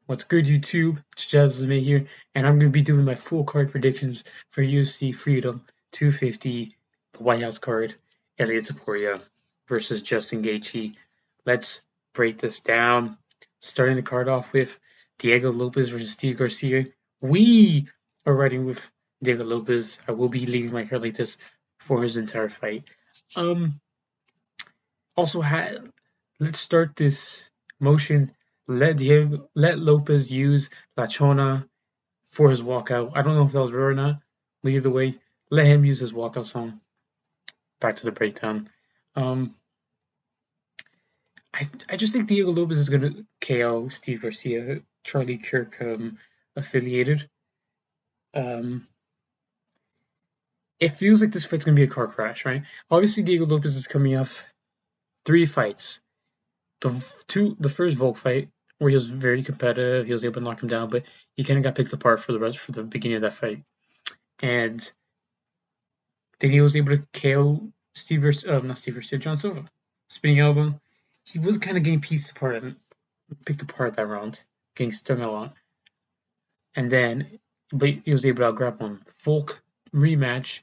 What's good, YouTube? It's jazzlovesmma here, and I'm going to be doing my full card predictions for UFC Freedom 250, the White House card, Elliot Topuria versus Justin Gaethje. Let's break this down. Starting the card off with Diego Lopez versus Steve Garcia. We are riding with Diego Lopez. I will be leaving my card like this for his entire fight. Um, also, let's start this motion. Let Lopez use La Chona for his walkout. I don't know if that was real or not, but either way, let him use his walkout song. Back to the breakdown. Um, I just think Diego Lopez is gonna KO Steve Garcia, Charlie Kirk affiliated. Um, it feels like this fight's gonna be a car crash, right? Obviously, Diego Lopez is coming off 3 fights. The first Volk fight where he was very competitive, he was able to knock him down, but he kind of got picked apart for the beginning of that fight, and then he was able to KO not Steve Garcia, John Silva, spinning elbow. He was kind of getting picked apart that round, getting stung a lot, and then but he was able to outgrapple him. Volk rematch.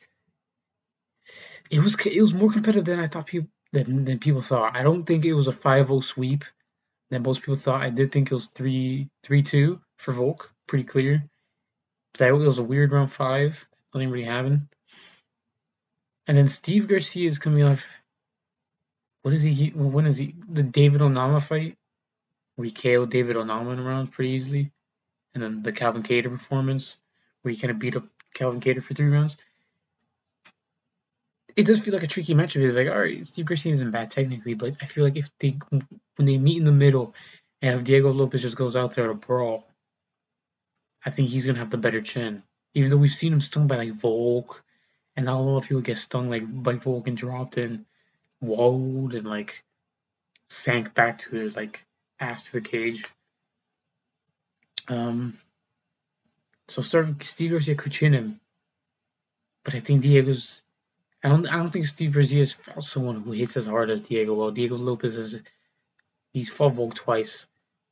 It was more competitive than I thought than people thought. I don't think it was a 5-0 sweep that most people thought. I did think it was 3-2 for Volk, pretty clear. But it was a weird round 5. Nothing really happened. And then Steve Garcia is coming off. What is he? When is he? The David Onama fight, where he KO'd David Onama in a round pretty easily. And then the Calvin Kattar performance, where he kind of beat up Calvin Kattar for 3 rounds. It does feel like a tricky matchup. It's like, all right, Steve Garcia isn't bad technically, but I feel like when they meet in the middle, and if Diego Lopez just goes out there to brawl, I think he's gonna have the better chin. Even though we've seen him stung by like Volk, and not a lot of people get stung like by Volk and dropped and walled and like sank back to their like ass to the cage. Um, so Steve Garcia could chin him, but I think Diego's. I don't think Steve Garcia's fought someone who hits as hard as Diego. Well, Diego Lopez he's fought Volk twice.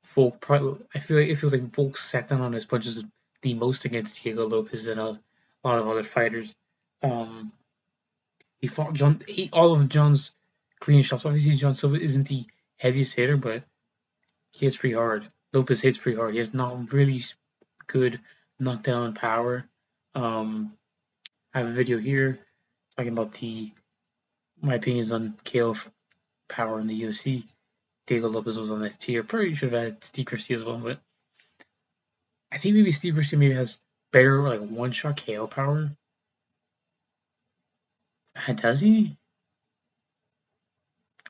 Volk probably, I feel like it feels like Volk sat down on his punches the most against Diego Lopez than a lot of other fighters. Um, he fought all of John's clean shots. Obviously, John Silva isn't the heaviest hitter, but he hits pretty hard. Lopez hits pretty hard. He has not really good knockdown power. I have a video here talking about my opinions on KO power in the UFC. Diego Lopez was on that tier. Probably should have had Steve Garcia as well, but I think maybe Steve Garcia has better like one-shot KO power. Does he?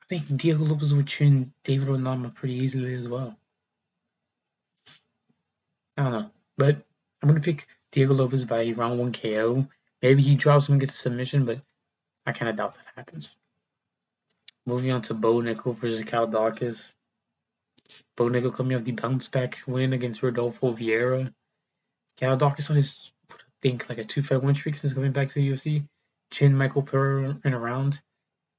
I think Diego Lopez would chin David Onama pretty easily as well. I don't know, but I'm gonna pick Diego Lopez by round 1 KO. Maybe he drops him and gets a submission, but I kind of doubt that happens. Moving on to Bo Nickel versus Cal Dawkins. Bo Nickel coming off the bounce back win against Rodolfo Vieira. Cal Dawkins on his, I think, like a 2-fight win streak since coming back to the UFC. Chin Michael Pereira in a round.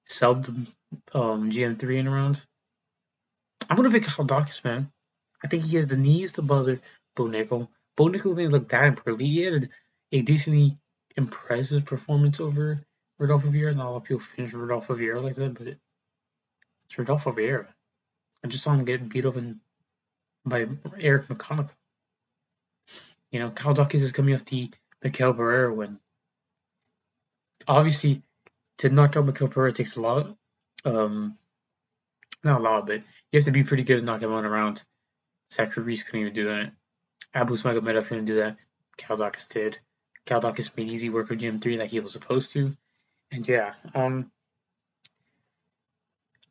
Subbed GM3 in a round. I'm gonna pick Cal Dawkins, man. I think he has the knees to bother Bo Nickel. Bo Nickel didn't look that impressive. He had a decently impressive performance over Rodolfo Vieira. Not a lot of people finish Rodolfo Vieira like that, but it's Rodolfo Vieira. I just saw him get beat up by Eric McConaughey. You know, Cal Dawkins is coming off the Mikel Pereira win. Obviously, to knock out Mikel Pereira takes a lot. Not a lot, but you have to be pretty good to knock him out around. Zachary Reese couldn't even do that. Abu Smagomedov couldn't do that. Cal Dawkins did. Cal Dawkins made easy work of GM3 like he was supposed to. And yeah,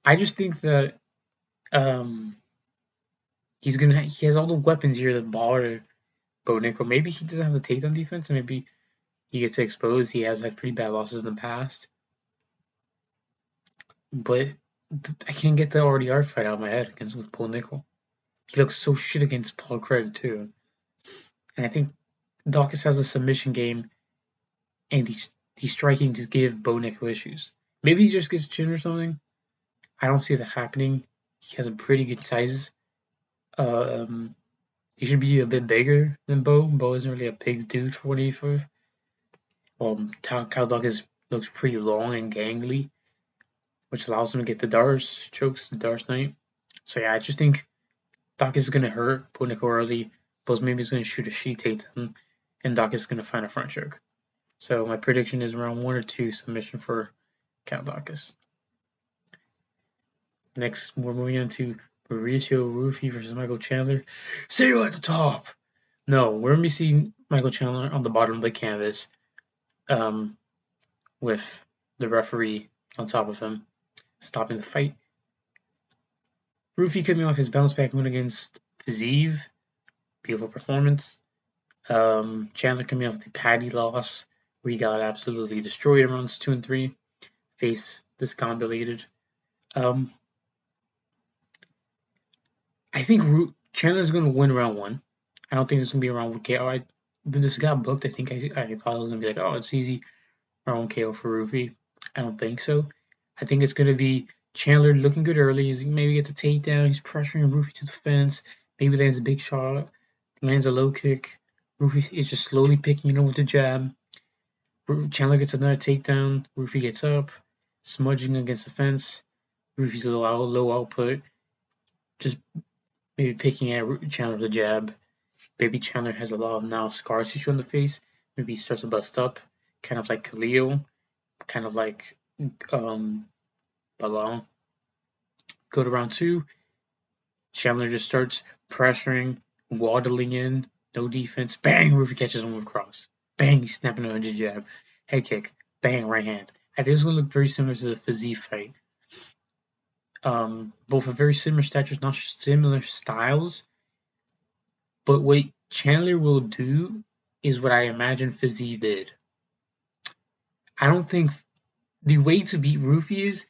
I just think that he has all the weapons here that bother Bo Nickel. Maybe he doesn't have the takedown defense, and maybe he gets exposed. He has had pretty bad losses in the past. But I can't get the RDR fight out of my head with Bo Nickel. He looks so shit against Paul Craig too. And I think Dawkins has a submission game, and he's striking to give Bo Nickel issues. Maybe he just gets chin or something. I don't see that happening. He has a pretty good size. He should be a bit bigger than Bo. Bo isn't really a big dude for 185. Kyle Dawkins looks pretty long and gangly, which allows him to get the Dars chokes, the Dars Knight. So yeah, I just think Dawkins is going to hurt Bo Nickel early. Bo's maybe he's going to shoot a sheet takedown, and Dawkins is going to find a front choke. So my prediction is around 1 or 2 submission for Kyle Dawkins. Next, we're moving on to Mauricio Rufy versus Michael Chandler. See you at the top! No, we're going to be seeing Michael Chandler on the bottom of the canvas with the referee on top of him, stopping the fight. Rufy coming off his bounce back win against Fiziev. Beautiful performance. Chandler coming off the Paddy loss, where he got absolutely destroyed in rounds 2 and 3. Face discombobulated. I think Chandler's going to win round 1. I don't think this is going to be a round 1 KO. When this got booked, I think I thought it was going to be like, oh, it's easy. Round 1 KO for Rufy. I don't think so. I think it's going to be Chandler looking good early. He maybe gets a takedown. He's pressuring Rufy to the fence. Maybe lands a big shot. Lands a low kick. Rufy is just slowly picking it up with the jab. Chandler gets another takedown. Rufy gets up. Smudging against the fence. Rufy's low output. Just maybe picking at Chandler with a jab. Maybe Chandler has a lot of now scar tissue on the face. Maybe he starts to bust up. Kind of like Khalil. Kind of like Ballon. Go to round 2. Chandler just starts pressuring, waddling in, no defense. Bang! Rufy catches him with cross. Bang! He's snapping on his jab. Head kick. Bang! Right hand. I think it's going to look very similar to the Fiziev fight. Both are very similar statures, not similar styles. But what Chandler will do is what I imagine Fiziev did. I don't think the way to beat Rufy is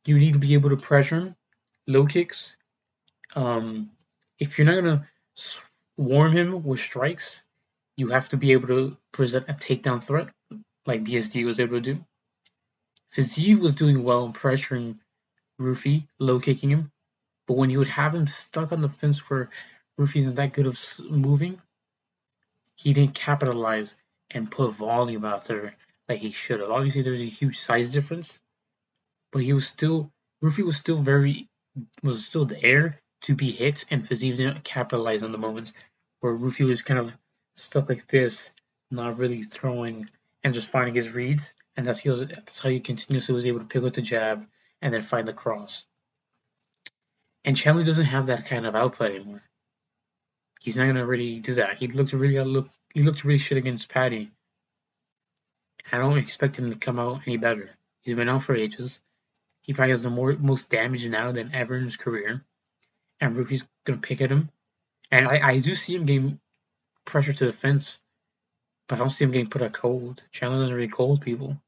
you need to be able to pressure him, low kicks. If you're not gonna swarm him with strikes, you have to be able to present a takedown threat, like BSD was able to do. Fiziev was doing well in pressuring Rufy, low kicking him, but when you would have him stuck on the fence where Rufy isn't that good of moving, he didn't capitalize and put volume out there like he should have. Obviously, there's a huge size difference, but Rufy was still there to be hit, and Fiziev didn't capitalize on the moments where Rufy was kind of stuck like this, not really throwing and just finding his reads, and that's how he continuously was able to pick up the jab and then find the cross. And Chandler doesn't have that kind of output anymore. He's not gonna really do that. He looked really shit against Paddy. I don't expect him to come out any better. He's been out for ages. He probably has the most damage now than ever in his career. And Rufy's gonna pick at him. And I do see him getting pressure to the fence, but I don't see him getting put out cold. Chandler doesn't really cold people.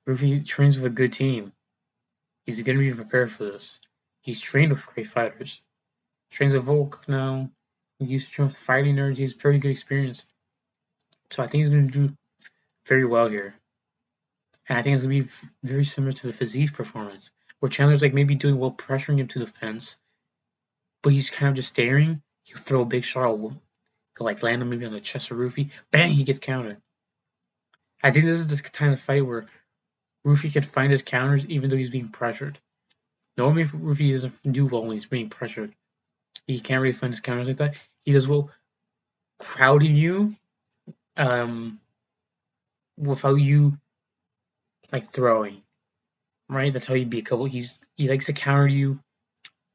Rufy trains with a good team. He's gonna be prepared for this. He's trained with great fighters. Trains with Volk now. He used to train with fighting nerds. He has very good experience. So I think he's gonna do very well here. And I think it's gonna be very similar to the Fiziev performance, where Chandler's like maybe doing well pressuring him to the fence, but he's kind of just staring. He'll throw a big shot, he'll like land him maybe on the chest of Rufy. Bang! He gets countered. I think this is the kind of fight where Rufy can find his counters even though he's being pressured. Normally, Rufy doesn't do well when he's being pressured. He can't really find his counters like that. He does well crowding you without you like throwing. Right? That's how he'd be a couple. He likes to counter you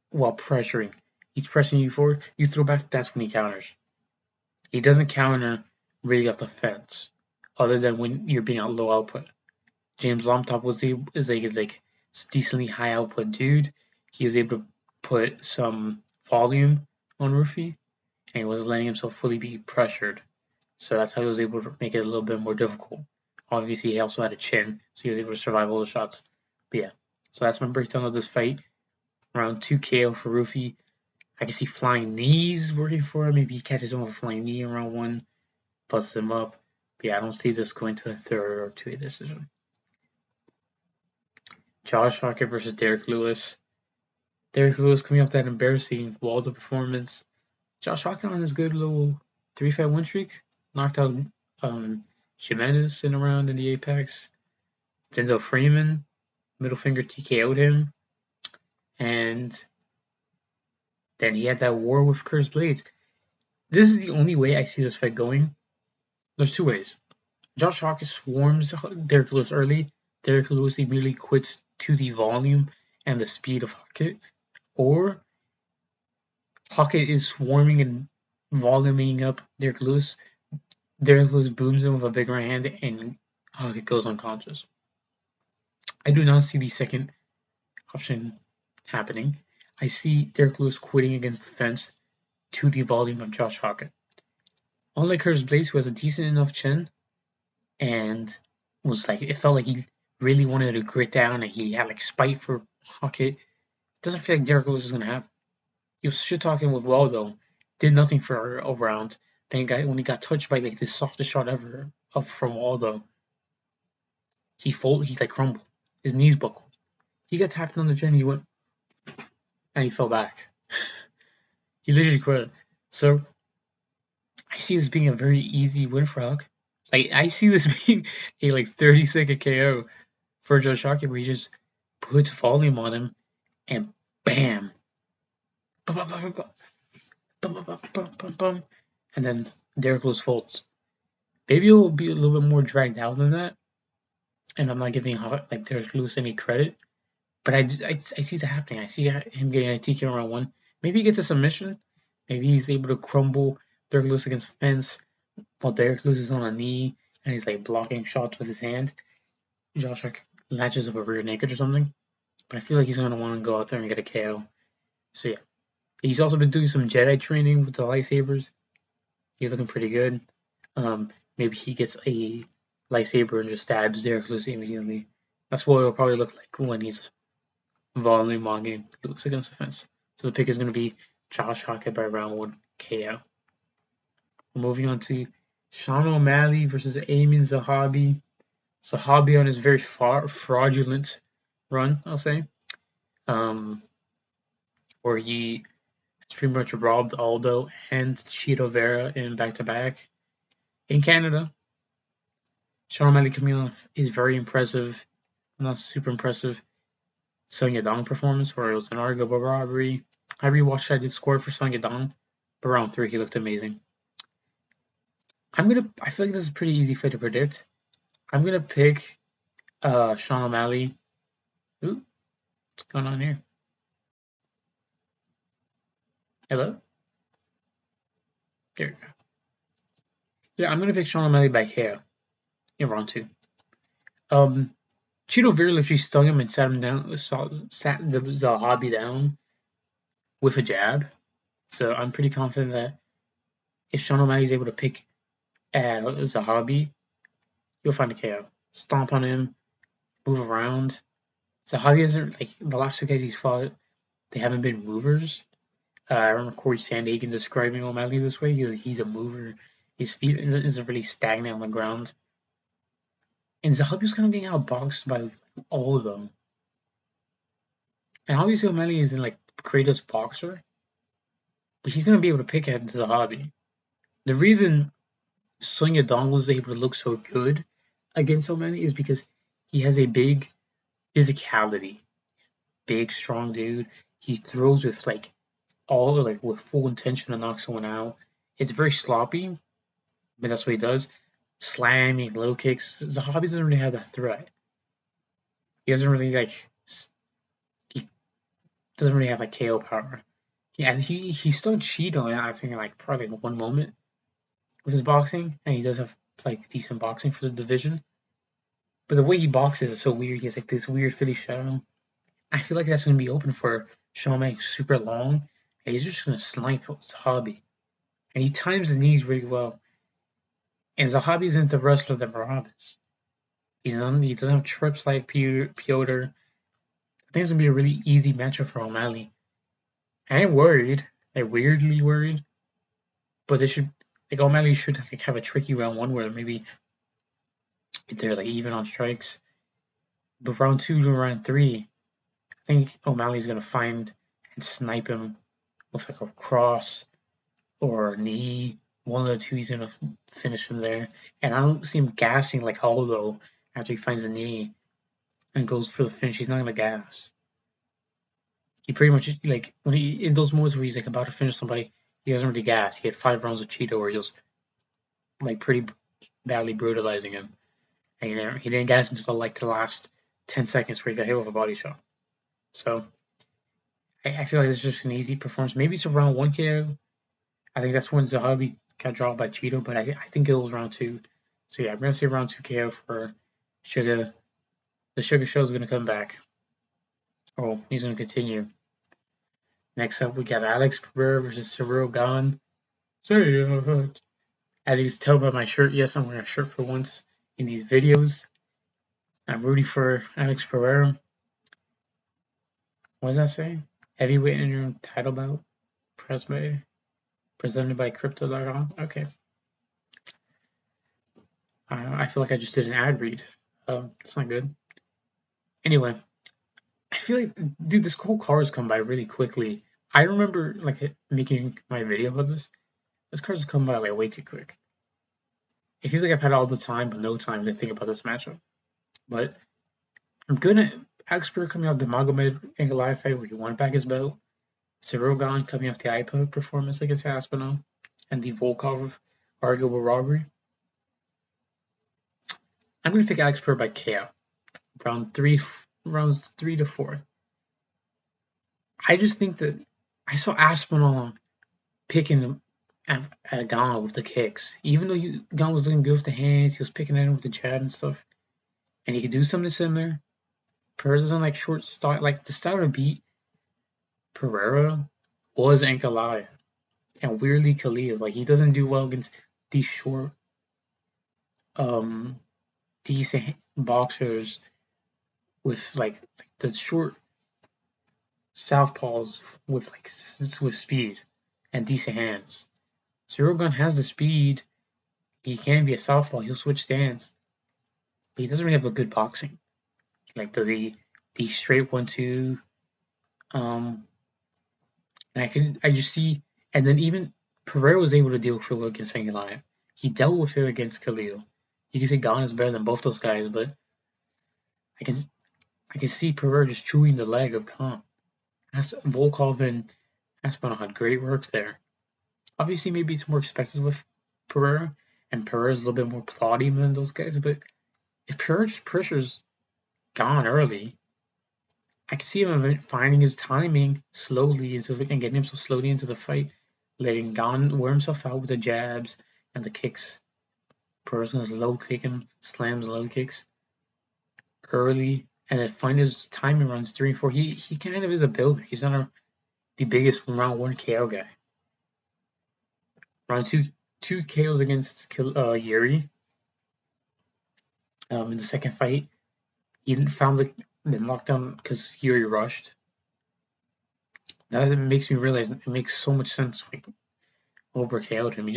while pressuring. He's pressing you forward. You throw back. That's when he counters. He doesn't counter really off the fence, other than when you're being at low output. James Lomtop is like decently high output dude. He was able to put some volume on Rufy, and he wasn't letting himself fully be pressured. So that's how he was able to make it a little bit more difficult. Obviously, he also had a chin, so he was able to survive all the shots. But yeah, so that's my breakdown of this fight. Round 2 KO for Rufy. I can see flying knees working for him. Maybe he catches him with a flying knee in round 1, busts him up. But yeah, I don't see this going to the third or 2-8 decision. Josh Hawker versus Derek Lewis. Derrick Lewis coming off that embarrassing Waldo performance. Josh Hawkins on his good little 3-fight win streak. Knocked out Jimenez in a round in the Apex. Denzel Freeman, middle finger TKO'd him. And then he had that war with Curtis Blades. This is the only way I see this fight going. There's two ways. Josh Hawkins swarms Derrick Lewis early. Derrick Lewis immediately quits to the volume and the speed of Hawkins. Or Hawkins is swarming and voluming up Derrick Lewis. Derrick Lewis booms him with a big right hand and Hawkins goes unconscious. I do not see the second option happening. I see Derrick Lewis quitting against the fence to the volume of Josh Hawkins. Unlike Curtis Blades, who has a decent enough chin and was like, it felt like he really wanted to grit down and he had like spite for Hawkins. Doesn't feel like Derrick Lewis is gonna have. He was shit talking with Waldo, did nothing for a round. Then when he got touched by like the softest shot ever from Waldo, he like crumbled. His knees buckled. He got tapped on the chin, he went and he fell back. He literally quit. So I see this being a very easy win for Hawk. Like I see this being a like 30-second KO for Josh Hawkins where he just puts volume on him and bam. And then Derrick Lewis folds. Maybe it will be a little bit more dragged out than that. And I'm not giving like Derrick Lewis any credit. But I see that happening. I see him getting a TKO in round 1. Maybe he gets a submission. Maybe he's able to crumble Derrick Lewis against the fence while Derrick Lewis is on a knee and he's like blocking shots with his hand. Josh latches up a rear naked or something. But I feel like he's going to want to go out there and get a KO. So yeah. He's also been doing some Jedi training with the lightsabers. He's looking pretty good. Maybe he gets a lightsaber and just stabs Derrick Lewis immediately. That's what it'll probably look like when he's voluming Lewis against the fence. So the pick is going to be Josh Hawkins by round 1 KO. We're moving on to Sean O'Malley versus Amin Zahabi. Zahabi on his very fraudulent run, I'll say. Where he has pretty much robbed Aldo and Chito Vera in back-to-back in Canada. Sean O'Malley coming off is very impressive, not super impressive Sung Yadong performance where it was an arguable robbery. I rewatched I did score for Sung Yadong, but round 3 he looked amazing. I feel like this is a pretty easy fight to predict. I'm gonna pick Sean O'Malley. Ooh, what's going on here? Hello? There you go. Yeah, I'm gonna pick Sean O'Malley by KO in round 2. Chito Vera literally stung him and sat him down, sat the Zahabi down with a jab. So I'm pretty confident that if Sean O'Malley is able to pick at Zahabi, you'll find a KO. Stomp on him, move around. Zahabi hasn't, like, the last 2 guys he's fought, they haven't been movers. I remember Corey Sandhagen describing O'Malley this way. He's a mover. His feet isn't really stagnant on the ground. And Zahabi's kind of getting outboxed by all of them. And obviously O'Malley isn't like the greatest boxer, but he's going to be able to pick at Zahabi. The reason Sung Yadong was able to look so good against O'Malley is because he has a big physicality. Big, strong dude. He throws with with full intention to knock someone out. It's very sloppy, but that's what he does. Slamming, low kicks. Zahabi doesn't really have that threat. He doesn't really he doesn't really have KO power. Yeah, and he stung Cheeto, I think, probably in one moment with his boxing, and he does have decent boxing for the division. But the way he boxes is so weird. He has this weird Philly shadow. I feel like that's gonna be open for Sean O'Malley, super long, and he's just gonna snipe Zahabi. And he times his knees really well. And Zahabi isn't the wrestler that Merab is. He doesn't have trips like Piotr. I think it's gonna be a really easy matchup for O'Malley. I am worried, weirdly worried, but they should O'Malley should have a tricky round 1 where maybe if they're even on strikes. But round 2 to round 3, I think O'Malley's gonna find and snipe him with like a cross or a knee. One of the two, he's gonna finish him there. And I don't see him gassing like Aldo after he finds the knee and goes for the finish. He's not gonna gas. He pretty much like when he in those moments where he's like about to finish somebody, he doesn't really gas. He had 5 rounds of Cheeto where he was like pretty badly brutalizing him, and he didn't gas until like the last 10 seconds where he got hit with a body shot. So I feel like it's just an easy performance. Maybe it's a round 1 KO. I think that's when Zahabi got dropped by Cheeto, but I think it was round 2. So yeah, I'm gonna say round 2 KO for Sugar. The Sugar Show is gonna come back. Oh, he's gonna continue. Next up, we got Alex Pereira versus Ciryl Gane. So, as you can tell by my shirt, yes, I'm wearing a shirt for once in these videos. I'm rooting for Alex Pereira. What does that say? Heavyweight interim title bout. Presented by Crypto.com. Okay. I feel like I just did an ad read. It's not good. Anyway, I feel like, dude, this whole car has come by really quickly. I remember like making my video about this. This car's come by like way too quick. It feels like I've had all the time, but no time to think about this matchup. But I'm gonna Alex Pereira coming off the Magomed and Goliath fight where he won back his belt. Ciryl Gane coming off the IPA performance against Aspinall and the Volkov arguable robbery. I'm gonna pick Alex Pereira by KO. Rounds 3 to 4. I just think that I saw Aspinall picking at Gane with the kicks. Even though Gane was looking good with the hands, he was picking at him with the jab and stuff. And he could do something similar. Pereira doesn't like short style. Like the style to beat Pereira was Ankalaev. And weirdly Khalil. Like he doesn't do well against these short, decent boxers with like the short southpaws with speed and decent hands. Ciryl Gane has the speed. He can be a southpaw. He'll switch stance, but he doesn't really have the good boxing. Like the straight 1-2. And I just see, and then even Pereira was able to deal with Khalil against Ankalaev. He dealt with it against Khalil. You can say Gane is better than both those guys, but I can see Pereira just chewing the leg of Gane. Volkov and Aspinall had great work there. Obviously, maybe it's more expected with Pereira, and Pereira's a little bit more plotty than those guys, but if Pereira just pressures Gane early, I can see him finding his timing slowly and getting himself slowly into the fight, letting Gane wear himself out with the jabs and the kicks. Pereira's going to low kick him, slams low kicks early, and then find his timing runs 3 and 4. He kind of is a builder. He's not the biggest round 1 KO guy. Round 2 KOs against Yuri. In the second fight, he found the knockdown because Yuri rushed. Now that makes me realize it makes so much sense. Like Holberg KO'd him.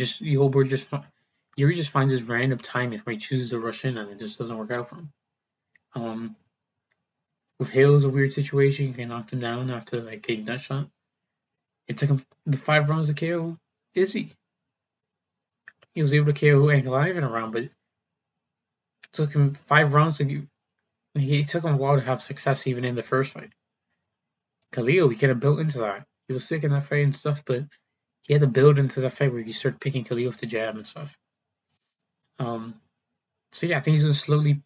Yuri just finds his random timing where he chooses to rush in and it just doesn't work out for him. With Hale, a weird situation. He knocked him down after like getting that shot. It took him the 5 rounds to KO Izzy. He was able to KO Ankalaev in a round, but it took him 5 rounds to. It took him a while to have success even in the first fight. Khalil, he could have built into that. He was sick in that fight and stuff, but he had to build into that fight where he started picking Khalil with the jab and stuff. So yeah, I think he's gonna slowly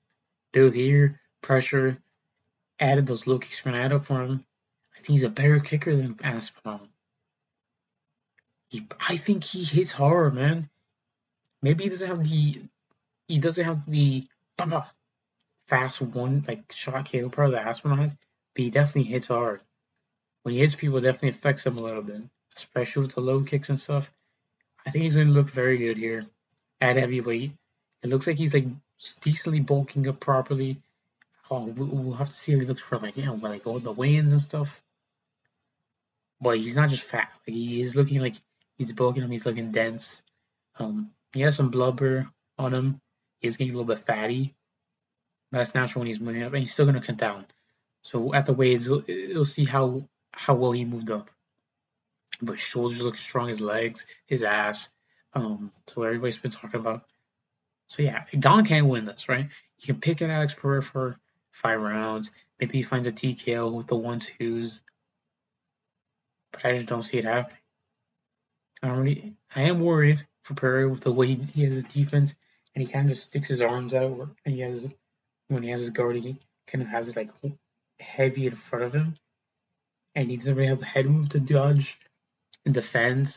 build here, pressure, added those low kicks for an add up for him. I think he's a better kicker than Aspinall. I think he hits hard, man. Maybe he doesn't have the fast one like shot KO power that Aspinall has, but he definitely hits hard. When he hits people, it definitely affects him a little bit, especially with the low kicks and stuff. I think he's going to look very good here at heavyweight. It looks like he's like decently bulking up properly. We'll have to see how he looks for like all the weigh-ins and stuff. But he's not just fat. Like he is looking like he's bulking him. He's looking dense. He has some blubber on him. He's getting a little bit fatty. That's natural when he's moving up, and he's still going to cut down. So at the weights, you'll see how how well he moved up. But his shoulders look strong, his legs, his ass. So everybody's been talking about. So yeah, Gon can win this, right? You can pick at Alex Pereira for 5 rounds. Maybe he finds a TKO with the 1-2s. But I just don't see it happening. I am worried for Pereira with the way he has his defense, and he kind of just sticks his arms out, and when he has his guard, he kind of has it like heavy in front of him, and he doesn't really have the headroom to dodge and defend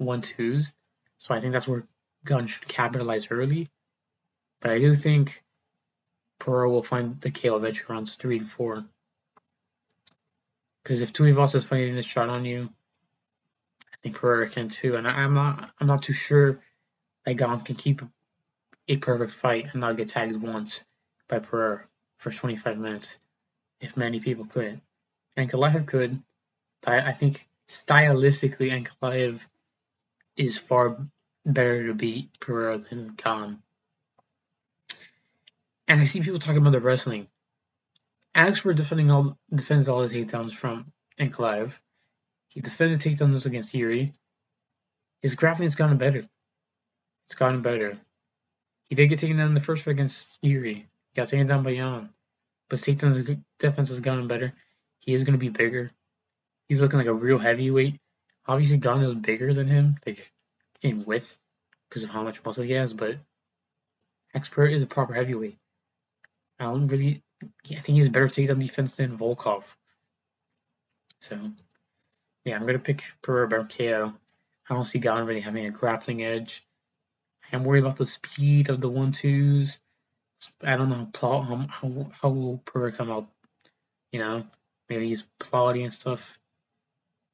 1-2s. So I think that's where Gunn should capitalize early. But I do think Pereira will find the KO eventually rounds 3 and 4. Because if Tuivasa is finding this shot on you, I think Pereira can too. And I'm not too sure that Gon can keep a perfect fight and not get tagged once by Pereira for 25 minutes, if many people couldn't. Ankalaev could, but I think stylistically Ankalaev is far better to beat Pereira than Gon. And I see people talking about the wrestling. Alex were defended all the takedowns from Ankalaev. He defended takedowns against Yuri. His grappling's gotten better. It's gotten better. He did get taken down in the first fight against Yuri. He got taken down by Yan. But Satan's defense has gotten better. He is going to be bigger. He's looking like a real heavyweight. Obviously, Gon is bigger than him, like in width, because of how much muscle he has. But Expert is a proper heavyweight. I think he has better takedown defense than Volkov. So, yeah, I'm going to pick Pereira by KO. I don't see Gon really having a grappling edge. I'm worried about the speed of the 1-2s. I don't know how will Pereira come out. Maybe he's plotty and stuff.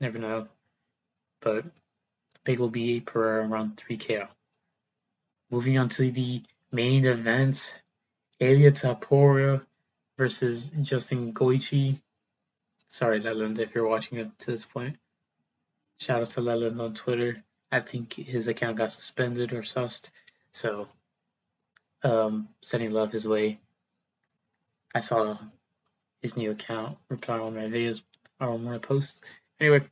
Never know. But the pick will be Pereira around 3 KO. Moving on to the main event, Ilia Topuria versus Justin Gaethje. Sorry, Leland, if you're watching it to this point. Shout out to Leland on Twitter. I think his account got suspended or sussed. So, sending love his way. I saw his new account reply on my videos or on my posts. Anyway,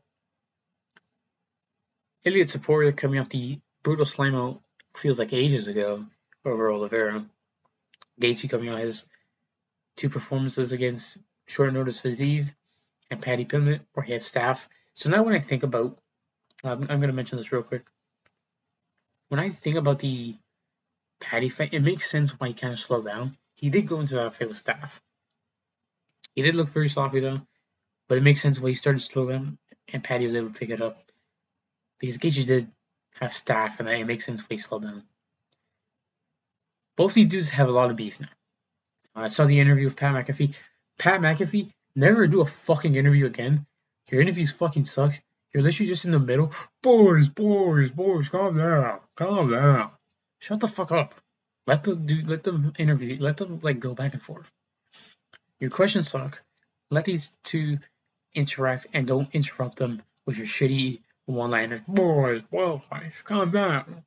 Ilia Topuria coming off the brutal slam-out feels like ages ago over Oliveira. Gaethje coming on his 2 performances against short notice Fiziev and Paddy Pimblett, where he had staff. So now when I think about, I'm going to mention this real quick. When I think about the Paddy fight, it makes sense why he kind of slowed down. He did go into that fight with staff. He did look very sloppy though, but it makes sense why he started to slow down and Paddy was able to pick it up. Because Gaethje did have staff, and it makes sense why he slowed down. Both these dudes have a lot of beef now. I saw the interview with Pat McAfee. Pat McAfee, never do a fucking interview again. Your interviews fucking suck. You're literally just in the middle. Boys, calm down. Shut the fuck up. Let them interview. Let them go back and forth. Your questions suck. Let these two interact and don't interrupt them with your shitty one-liners. Boys, calm down.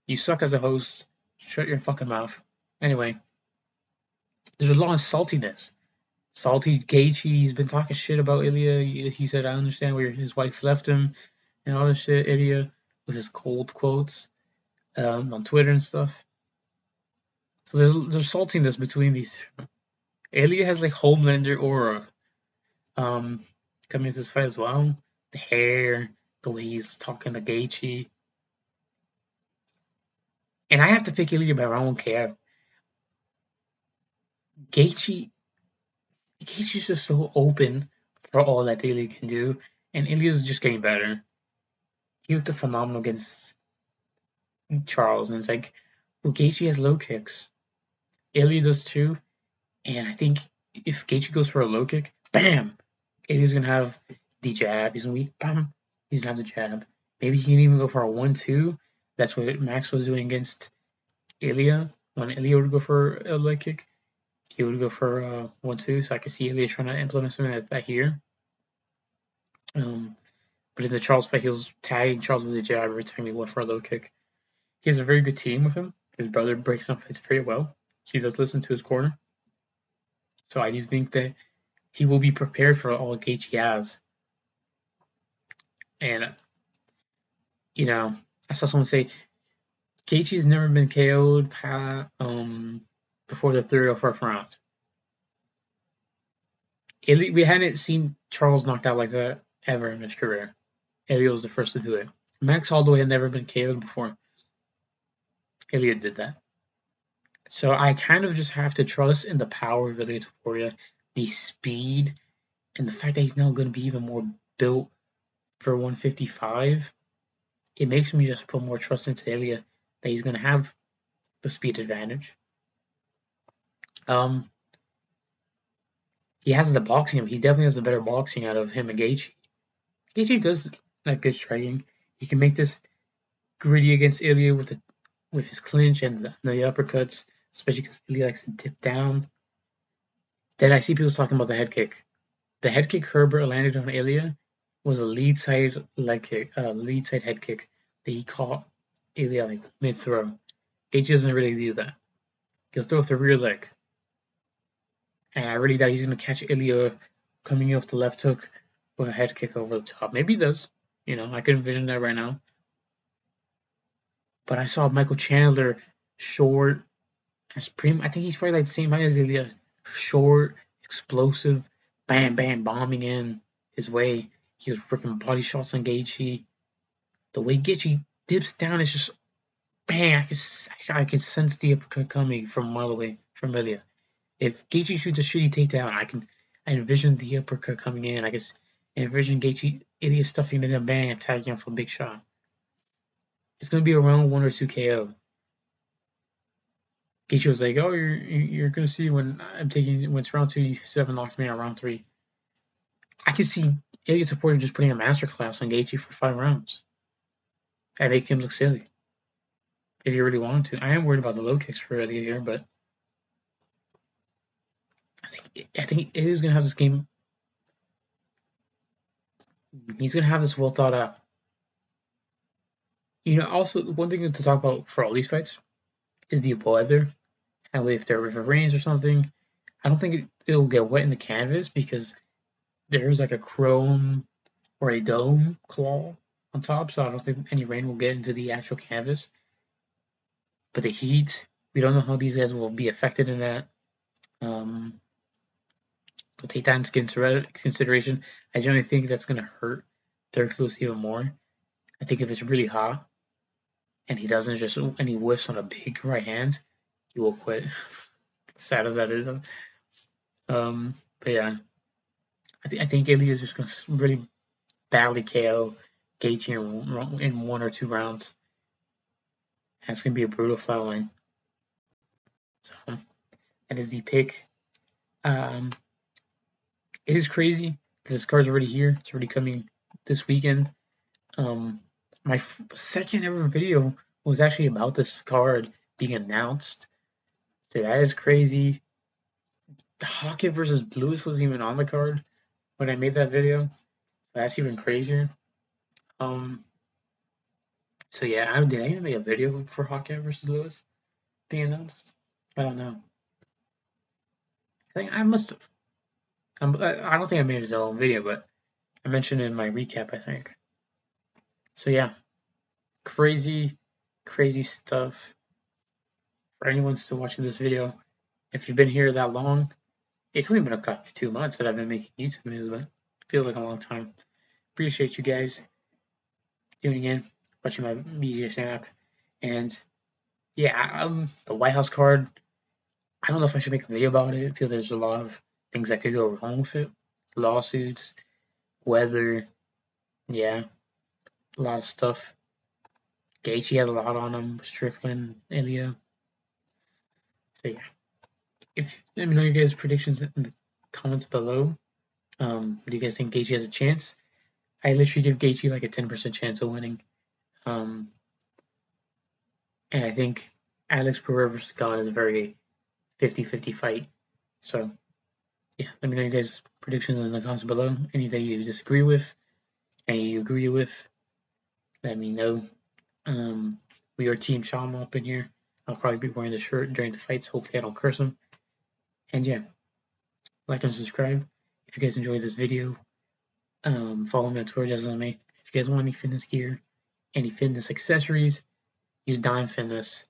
You suck as a host. Shut your fucking mouth. Anyway, there's a lot of saltiness. Salty Gaethje, he's been talking shit about Ilia. He said, I understand where his wife left him and all this shit, Ilia, with his cold quotes on Twitter and stuff. So there's saltiness between these. Ilia has Homelander aura coming into this fight as well. The hair, the way he's talking to Gaethje. And I have to pick Ilia by round 1 KO. Gaethje's just so open for all that Ilia can do, and Ilia's just getting better. He looked phenomenal against Charles, and it's Gaethje has low kicks. Ilia does too, and I think if Gaethje goes for a low kick, bam! Ilia's gonna have the jab. He's gonna have the jab. Maybe he can even go for a 1-2. That's what Max was doing against Ilia. When Ilia would go for a leg kick, he would go for 1-2. So I can see Ilia trying to implement something like that here. But in the Charles fight, he was tagging Charles with a jab every time he went for a low kick. He has a very good team with him. His brother breaks down fights pretty well. He does listen to his corner. So I do think that he will be prepared for all Gaethje has. And I saw someone say Gaethje has never been KO'd before the third or fourth round. We hadn't seen Charles knocked out like that ever in his career. Elliott was the first to do it. Max Holloway had never been KO'd before. Elliott did that. So I kind of just have to trust in the power of Ilya Topuria, the speed, and the fact that he's now going to be even more built for 155. It makes me just put more trust into Ilya that he's going to have the speed advantage. He has the boxing. He definitely has the better boxing out of him and Gaethje. Gaethje does like good striking. He can make this gritty against Ilya with his clinch and the uppercuts, especially because Ilya likes to dip down. Then I see people talking about the head kick. The head kick Herbert landed on Ilya was a lead side head kick that he caught Ilya like mid throw. Gaethje doesn't really do that. He'll throw with the rear leg. And I really doubt he's going to catch Ilya coming off the left hook with a head kick over the top. Maybe he does. I can envision that right now. But I saw Michael Chandler, short, I think he's probably like the same height as Ilya. Short, explosive, bam, bam, bombing in his way. He was ripping body shots on Gaethje. The way Gaethje dips down is just bang. I can sense the uppercut coming from a mile away from Ilya. If Gaethje shoots a shitty takedown, I envision the uppercut coming in. I can envision Ilya stuffing it in, bang, and tagging him for a big shot. It's gonna be around 1 or 2 KO. Gaethje was like, "Oh, you're gonna see when it's round 2, 7 knocks me out round 3." I can see Ilya Topuria just putting a masterclass on Gaethje for 5 rounds. I make him look silly. If you really want to, I am worried about the low kicks for Ilya here, but I think it is gonna have this game. He's gonna have this well thought out. Also one thing to talk about for all these fights is the weather. And if there rains or something, I don't think it'll get wet in the canvas because there's like a chrome or a dome claw on top, so I don't think any rain will get into the actual canvas. But the heat, we don't know how these guys will be affected in that. So take that into consideration. I generally think that's going to hurt Derek Lewis even more. I think if it's really hot and he whiffs on a big right hand, he will quit. Sad as that is. But yeah, I think Ilya is just going to really badly KO Gaethje in 1 or 2 rounds. And it's going to be a brutal flatline. So that is the pick. It is crazy. This card's already here. It's already coming this weekend. My second ever video was actually about this card being announced. So that is crazy. Hackett versus Lewis wasn't even on the card when I made that video. So that's even crazier. So yeah, did I even make a video for Hackett versus Lewis being announced? I don't know. I think I must have. I don't think I made it a whole video, but I mentioned it in my recap, I think. So yeah, crazy stuff. For anyone still watching this video, if you've been here that long, it's only been about 2 months that I've been making YouTube videos, but it feels like a long time. Appreciate you guys tuning in, watching my media snap, and yeah, the White House card. I don't know if I should make a video about it. It feels like there's a lot of things that could go wrong with it. Lawsuits, weather, yeah, a lot of stuff. Gaethje has a lot on him, Strickland, Ilya. So yeah, let me know your guys' predictions in the comments below. Do you guys think Gaethje has a chance? I literally give Gaethje like a 10% chance of winning. And I think Alex Pereira versus Gane is a very 50-50 fight. So yeah, let me know your guys' predictions in the comments below. Any that you disagree with, any you agree with, let me know. We are Team Shama up in here. I'll probably be wearing the shirt during the fights. Hopefully I don't curse him. And yeah, like and subscribe. If you guys enjoyed this video, follow me on Twitter, jazzlovesmma. If you guys want any fitness gear, any fitness accessories, use Dime Fitness.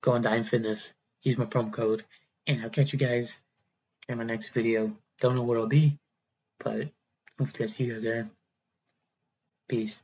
Go on Dime Fitness, use my promo code, and I'll catch you guys in my next video. Don't know what it'll be, but hopefully I see you guys there. Peace.